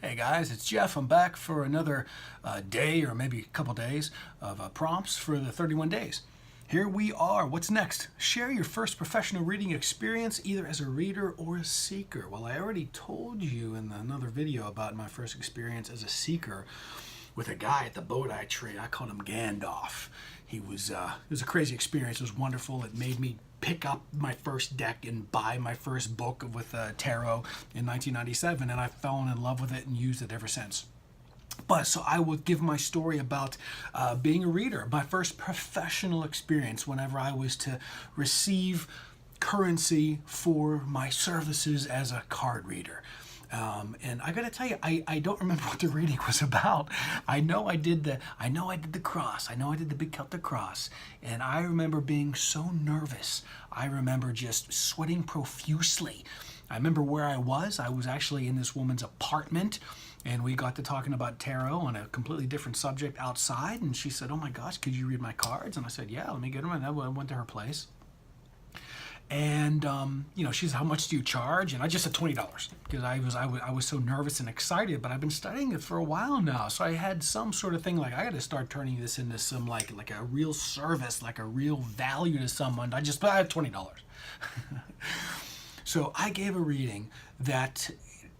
Hey guys, it's Jeff. I'm back for another day or maybe a couple days of prompts for the 31 days. Here we are. What's next? Share your first professional reading experience either as a reader or a seeker. Well, I already told you in another video about my first experience as a seeker with a guy at the boat I trade. I called him Gandalf. It was a crazy experience. It was wonderful. It made me pick up my first deck and buy my first book with tarot in 1997, and I've fallen in love with it and used it ever since. But so I will give my story about being a reader, my first professional experience whenever I was to receive currency for my services as a card reader. And I got to tell you, I don't remember what the reading was about. I know I did the cross. I know I did the big Celtic cross, and I remember being so nervous. I remember just sweating profusely. I remember where I was. I was actually in this woman's apartment, and we got to talking about tarot on a completely different subject outside. And she said, "Oh my gosh, could you read my cards?" And I said, "Yeah, let me get them." And I went to her place. And she said, "How much do you charge?" And I just said $20 because I was so nervous and excited. But I've been studying it for a while now, so I had some sort of thing like I got to start turning this into some like a real service, like a real value to someone. I had $20. So I gave a reading that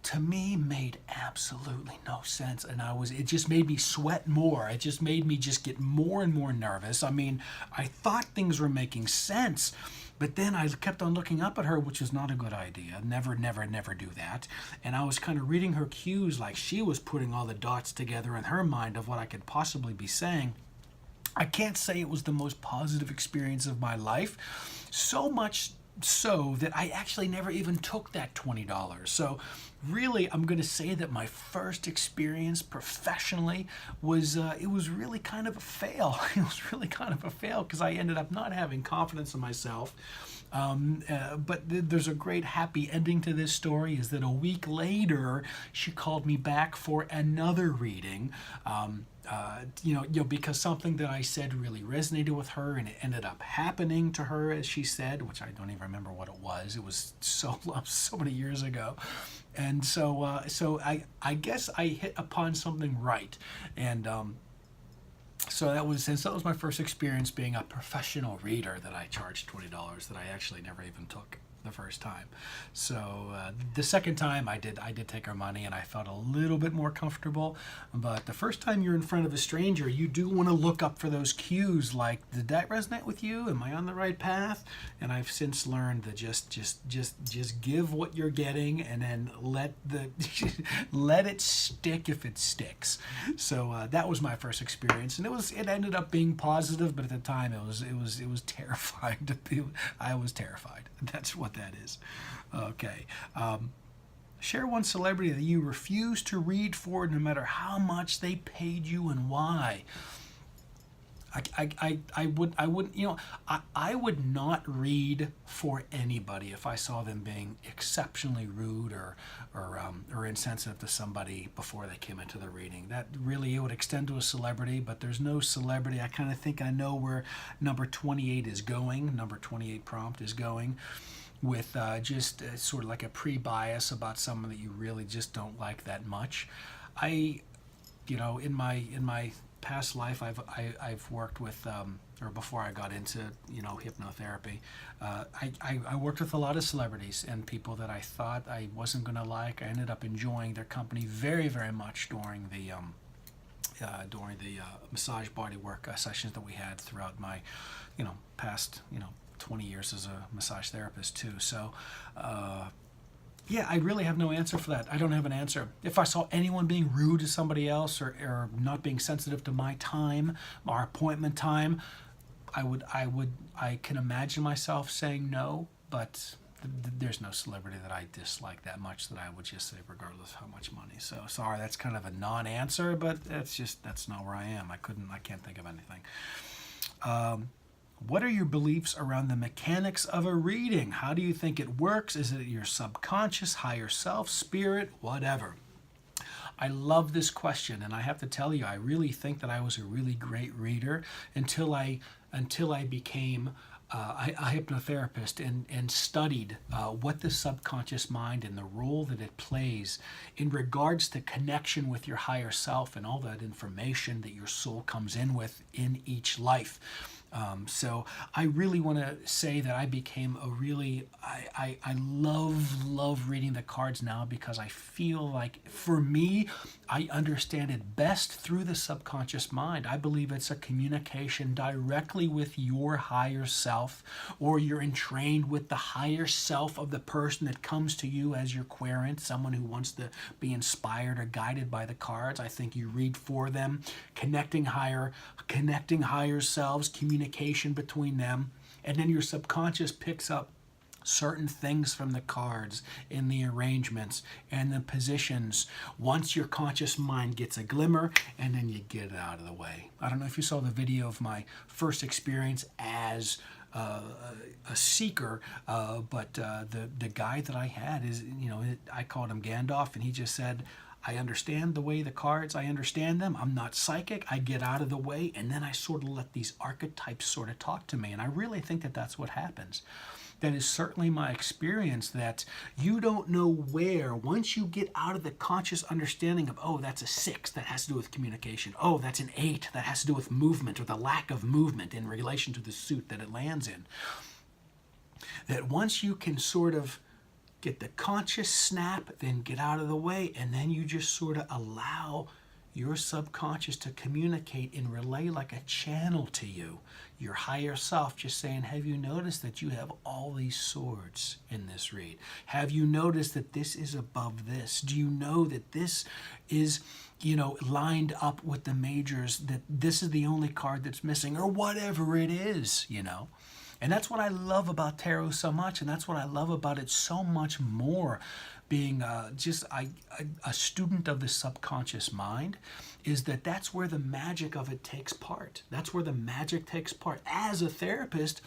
to me made absolutely no sense, and it just made me sweat more. It just made me just get more and more nervous. I mean, I thought things were making sense, but then I kept on looking up at her, which is not a good idea. Never, never, never do that. And I was kind of reading her cues like she was putting all the dots together in her mind of what I could possibly be saying. I can't say it was the most positive experience of my life, so much so that I actually never even took that $20. So really, I'm going to say that my first experience professionally was it was really kind of a fail. It was really kind of a fail because I ended up not having confidence in myself. But there's a great happy ending to this story is that a week later, she called me back for another reading. Because something that I said really resonated with her, and it ended up happening to her, as she said, which I don't even remember what it was. It was so many years ago, and so I guess I hit upon something right, and so that was my first experience being a professional reader that I charged $20 that I actually never even took the first time. So the second time I did take her money, and I felt a little bit more comfortable. But the first time you're in front of a stranger, you do want to look up for those cues like, did that resonate with you? Am I on the right path? And I've since learned to just give what you're getting, and then let it stick if it sticks. So that was my first experience, and it ended up being positive, but at the time it was terrifying to be. I was terrified. That's what that is. Okay. Share one celebrity that you refuse to read for no matter how much they paid you and why. I would not read for anybody if I saw them being exceptionally rude or insensitive to somebody before they came into the reading. That really, it would extend to a celebrity, but there's no celebrity. I kind of think I know where number 28 is going. Number 28 prompt is going with sort of like a pre-bias about someone that you really just don't like that much. In my past life, I've worked with, or before I got into hypnotherapy, I worked with a lot of celebrities and people that I thought I wasn't going to like. I ended up enjoying their company very, very much during the massage body work sessions that we had throughout my past 20 years as a massage therapist too. So I really have no answer for that. I don't have an answer. If I saw anyone being rude to somebody else or not being sensitive to my time, our appointment time, I can imagine myself saying no, but there's no celebrity that I dislike that much that I would just say regardless of how much money. So sorry, that's kind of a non-answer, but that's not where I am. I can't think of anything. What are your beliefs around the mechanics of a reading? How do you think it works? Is it your subconscious, higher self, spirit, whatever? I love this question, and I have to tell you, I really think that I was a really great reader until I became a hypnotherapist and studied what the subconscious mind and the role that it plays in regards to connection with your higher self and all that information that your soul comes in with in each life. So I really want to say that I became a really, I love reading the cards now, because I feel like, for me, I understand it best through the subconscious mind. I believe it's a communication directly with your higher self, or you're entrained with the higher self of the person that comes to you as your querent, someone who wants to be inspired or guided by the cards. I think you read for them, connecting higher selves, communication between them, and then your subconscious picks up certain things from the cards in the arrangements and the positions once your conscious mind gets a glimmer, and then you get it out of the way. I don't know if you saw the video of my first experience as a seeker, but the guy that I had is, I called him Gandalf, and he just said, I understand the way the cards, I understand them. I'm not psychic. I get out of the way, and then I sort of let these archetypes sort of talk to me. And I really think that that's what happens. That is certainly my experience, that you don't know where, once you get out of the conscious understanding of, oh, that's a 6, that has to do with communication. Oh, that's an 8, that has to do with movement, or the lack of movement in relation to the suit that it lands in. That once you can sort of get the conscious snap, then get out of the way, and then you just sort of allow your subconscious to communicate and relay like a channel to you, your higher self, just saying, have you noticed that you have all these swords in this read? Have you noticed that this is above this? Do you know that this is, lined up with the majors, that this is the only card that's missing, or whatever it is, And that's what I love about tarot so much, and that's what I love about it so much more, being just a student of the subconscious mind, is that that's where the magic of it takes part. That's where the magic takes part. As a therapist,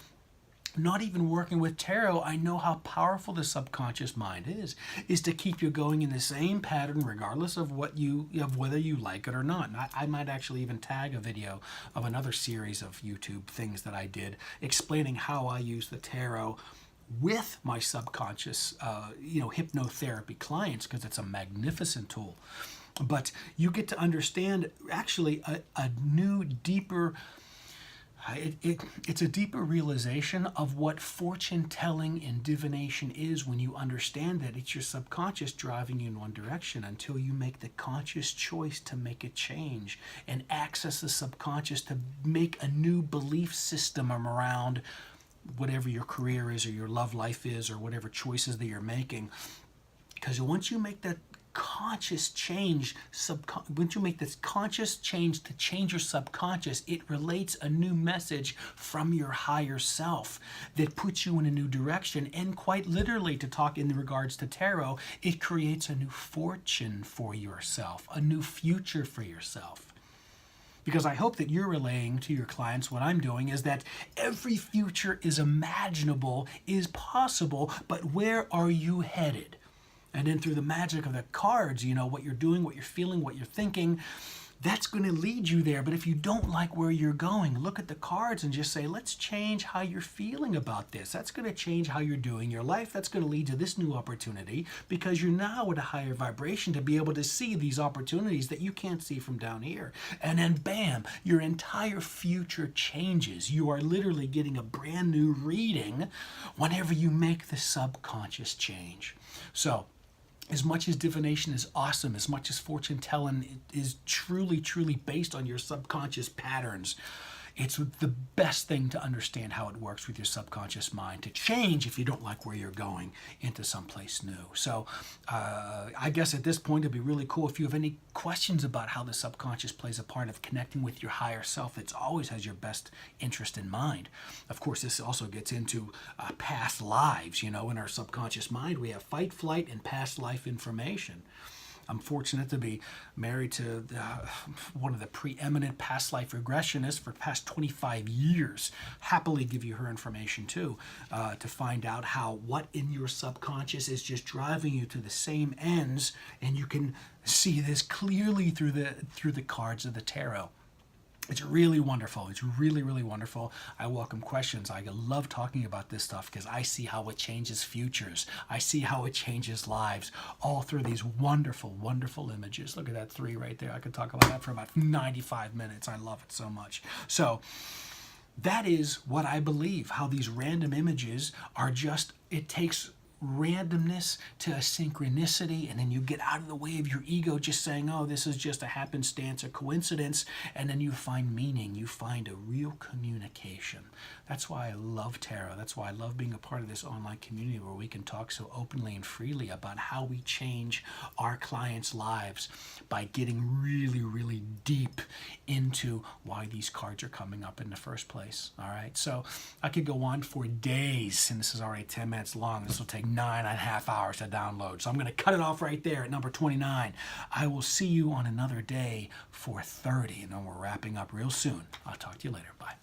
not even working with tarot, I know how powerful the subconscious mind is to keep you going in the same pattern, regardless of whether you like it or not. And I might actually even tag a video of another series of YouTube things that I did explaining how I use the tarot with my subconscious, hypnotherapy clients, because it's a magnificent tool. But you get to understand actually a new, deeper. It's a deeper realization of what fortune telling and divination is, when you understand that it's your subconscious driving you in one direction, until you make the conscious choice to make a change and access the subconscious to make a new belief system around whatever your career is, or your love life is, or whatever choices that you're making. Because once you make that conscious change, once you make this conscious change to change your subconscious, it relates a new message from your higher self that puts you in a new direction. And quite literally, to talk in regards to tarot, it creates a new fortune for yourself, a new future for yourself. Because I hope that you're relaying to your clients what I'm doing, is that every future is imaginable, is possible, but where are you headed? And then through the magic of the cards, what you're doing, what you're feeling, what you're thinking, that's going to lead you there. But if you don't like where you're going, look at the cards and just say, let's change how you're feeling about this. That's going to change how you're doing your life. That's going to lead to this new opportunity, because you're now at a higher vibration to be able to see these opportunities that you can't see from down here. And then bam, your entire future changes. You are literally getting a brand new reading whenever you make the subconscious change. So, as much as divination is awesome, as much as fortune telling is truly, truly based on your subconscious patterns, it's the best thing to understand how it works with your subconscious mind, to change, if you don't like where you're going, into someplace new. So I guess at this point, it'd be really cool if you have any questions about how the subconscious plays a part of connecting with your higher self. It always has your best interest in mind. Of course, this also gets into past lives. In our subconscious mind, we have fight, flight, and past life information. I'm fortunate to be married to one of the preeminent past life regressionists for the past 25 years. Happily give you her information too, to find out what in your subconscious is just driving you to the same ends, and you can see this clearly through the cards of the tarot. It's really wonderful. It's really, really wonderful. I welcome questions. I love talking about this stuff because I see how it changes futures. I see how it changes lives all through these wonderful, wonderful images. Look at that 3 right there. I could talk about that for about 95 minutes. I love it so much. So that is what I believe, how these random images are just, it takes randomness to a synchronicity, and then you get out of the way of your ego just saying, oh, this is just a happenstance, a coincidence, and then you find meaning, you find a real communication. That's why I love tarot. That's why I love being a part of this online community where we can talk so openly and freely about how we change our clients' lives by getting really, really deep into why these cards are coming up in the first place. All right, so I could go on for days, and this is already 10 minutes long. This will take 9.5 hours to download. So I'm going to cut it off right there at number 29. I will see you on another day for 30, and then we're wrapping up real soon. I'll talk to you later. Bye.